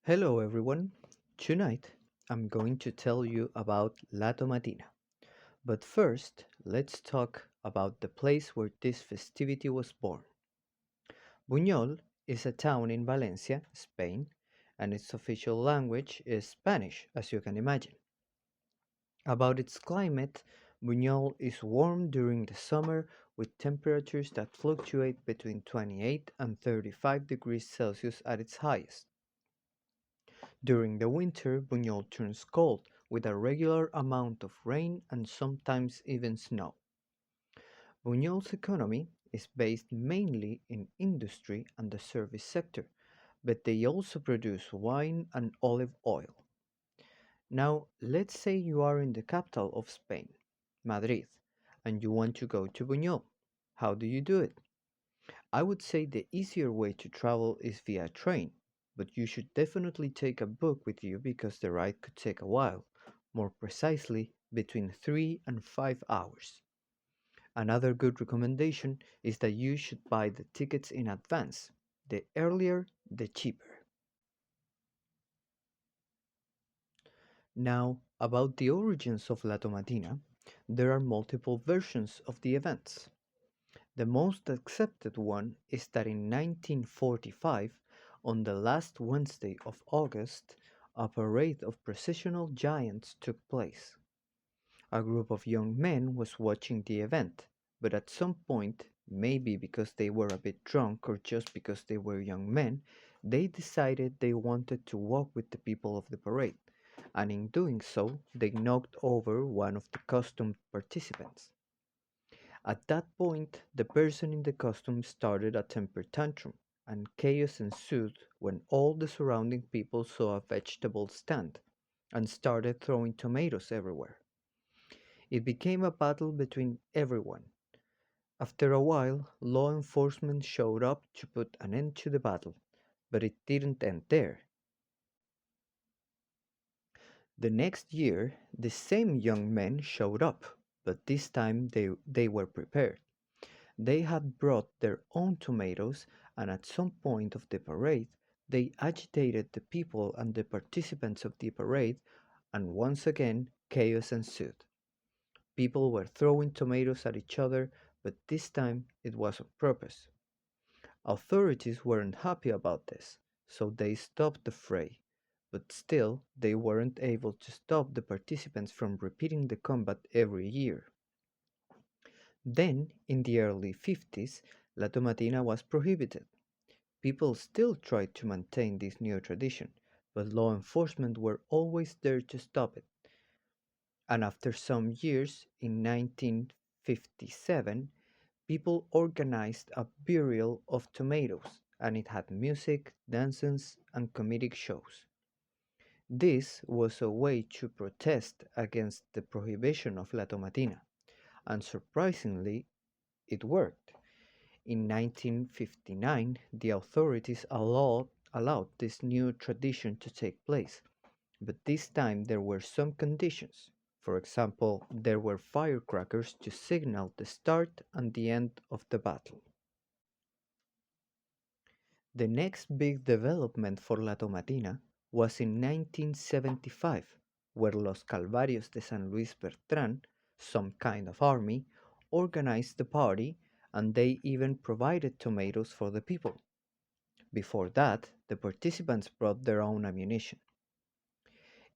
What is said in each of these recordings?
Hello everyone. Tonight I'm going to tell you about La Tomatina. But first, let's talk about the place where this festivity was born. Buñol is a town in Valencia, Spain, and its official language is Spanish, as you can imagine. About its climate, Buñol is warm during the summer with temperatures that fluctuate between 28 and 35 degrees Celsius at its highest. During the winter, Buñol turns cold, with a regular amount of rain and sometimes even snow. Buñol's economy is based mainly in industry and the service sector, but they also produce wine and olive oil. Now, let's say you are in the capital of Spain, Madrid, and you want to go to Buñol. How do you do it? I would say the easier way to travel is via train, but you should definitely take a book with you because the ride could take a while, more precisely between 3 and 5 hours. Another good recommendation is that you should buy the tickets in advance. The earlier, the cheaper. Now, about the origins of La Tomatina, there are multiple versions of the events. The most accepted one is that in 1945, on the last Wednesday of August, a parade of processional giants took place. A group of young men was watching the event, but at some point, maybe because they were a bit drunk or just because they were young men, they decided they wanted to walk with the people of the parade, and in doing so, they knocked over one of the costumed participants. At that point, the person in the costume started a temper tantrum, and chaos ensued when all the surrounding people saw a vegetable stand and started throwing tomatoes everywhere. It became a battle between everyone. After a while, law enforcement showed up to put an end to the battle, but it didn't end there. The next year, the same young men showed up, but this time they were prepared. They had brought their own tomatoes, and at some point of the parade, they agitated the people and the participants of the parade, and once again chaos ensued. People were throwing tomatoes at each other, but this time it was on purpose. Authorities weren't happy about this, so they stopped the fray, but still they weren't able to stop the participants from repeating the combat every year. Then, in the early 50s, La Tomatina was prohibited. People still tried to maintain this new tradition, but law enforcement were always there to stop it. And after some years, in 1957, people organized a burial of tomatoes, and it had music, dances, and comedic shows. This was a way to protest against the prohibition of La Tomatina, and surprisingly, it worked. In 1959, the authorities allowed this new tradition to take place, but this time there were some conditions. For example, there were firecrackers to signal the start and the end of the battle. The next big development for La Tomatina was in 1975, where Los Calvarios de San Luis Bertrán, some kind of army, organized the party and they even provided tomatoes for the people. Before that, the participants brought their own ammunition.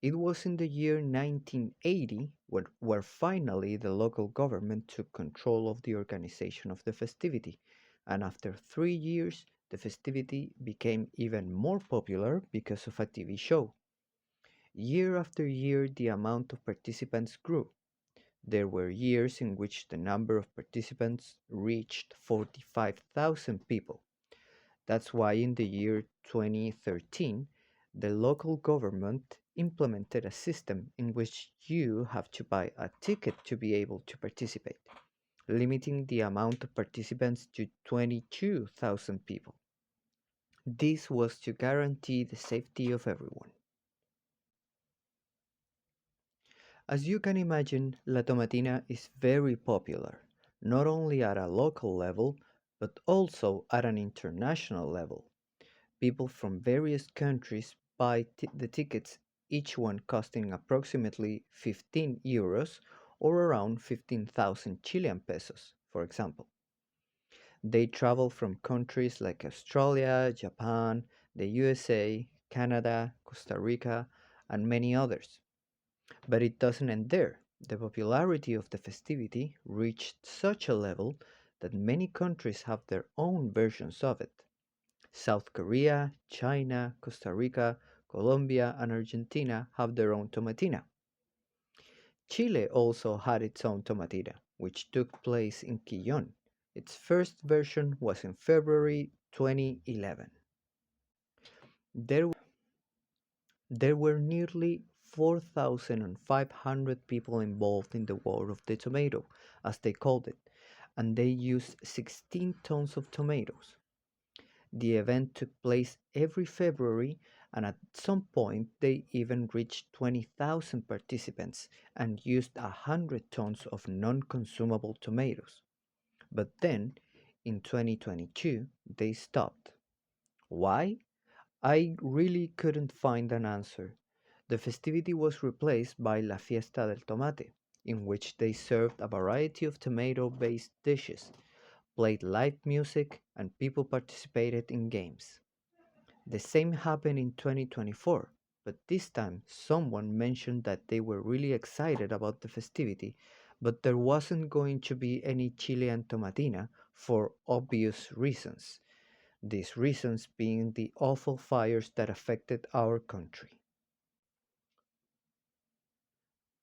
It was in the year 1980 where finally the local government took control of the organization of the festivity, and after 3 years, the festivity became even more popular because of a TV show. Year after year, the amount of participants grew. There were years in which the number of participants reached 45,000 people. That's why in the year 2013, the local government implemented a system in which you have to buy a ticket to be able to participate, limiting the amount of participants to 22,000 people. This was to guarantee the safety of everyone. As you can imagine, La Tomatina is very popular, not only at a local level, but also at an international level. People from various countries buy the tickets, each one costing approximately 15 euros or around 15,000 Chilean pesos, for example. They travel from countries like Australia, Japan, the USA, Canada, Costa Rica, and many others. But it doesn't end there. The popularity of the festivity reached such a level that many countries have their own versions of it. South Korea, China, Costa Rica, Colombia, and Argentina have their own tomatina. Chile also had its own tomatina, which took place in Quillon. Its first version was in February 2011. There, there were nearly 4,500 people involved in the War of the Tomato, as they called it, and they used 16 tons of tomatoes. The event took place every February, and at some point they even reached 20,000 participants and used 100 tons of non-consumable tomatoes. But then, in 2022, they stopped. Why? I really couldn't find an answer. The festivity was replaced by La Fiesta del Tomate, in which they served a variety of tomato-based dishes, played live music, and people participated in games. The same happened in 2024, but this time someone mentioned that they were really excited about the festivity, but there wasn't going to be any Chilean tomatina for obvious reasons. These reasons being the awful fires that affected our country.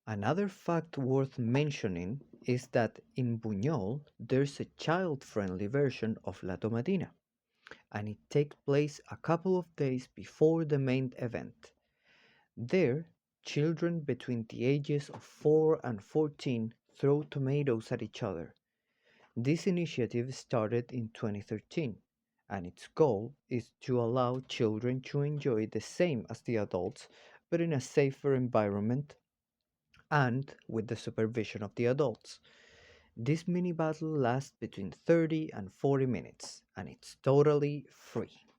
Another fact worth mentioning is that in Buñol there's a child-friendly version of La Tomatina, and it takes place a couple of days before the main event. There, children between the ages of 4 and 14 throw tomatoes at each other. This initiative started in 2013, and its goal is to allow children to enjoy the same as the adults, but in a safer environment and with the supervision of the adults. This mini battle lasts between 30 and 40 minutes, and it's totally free.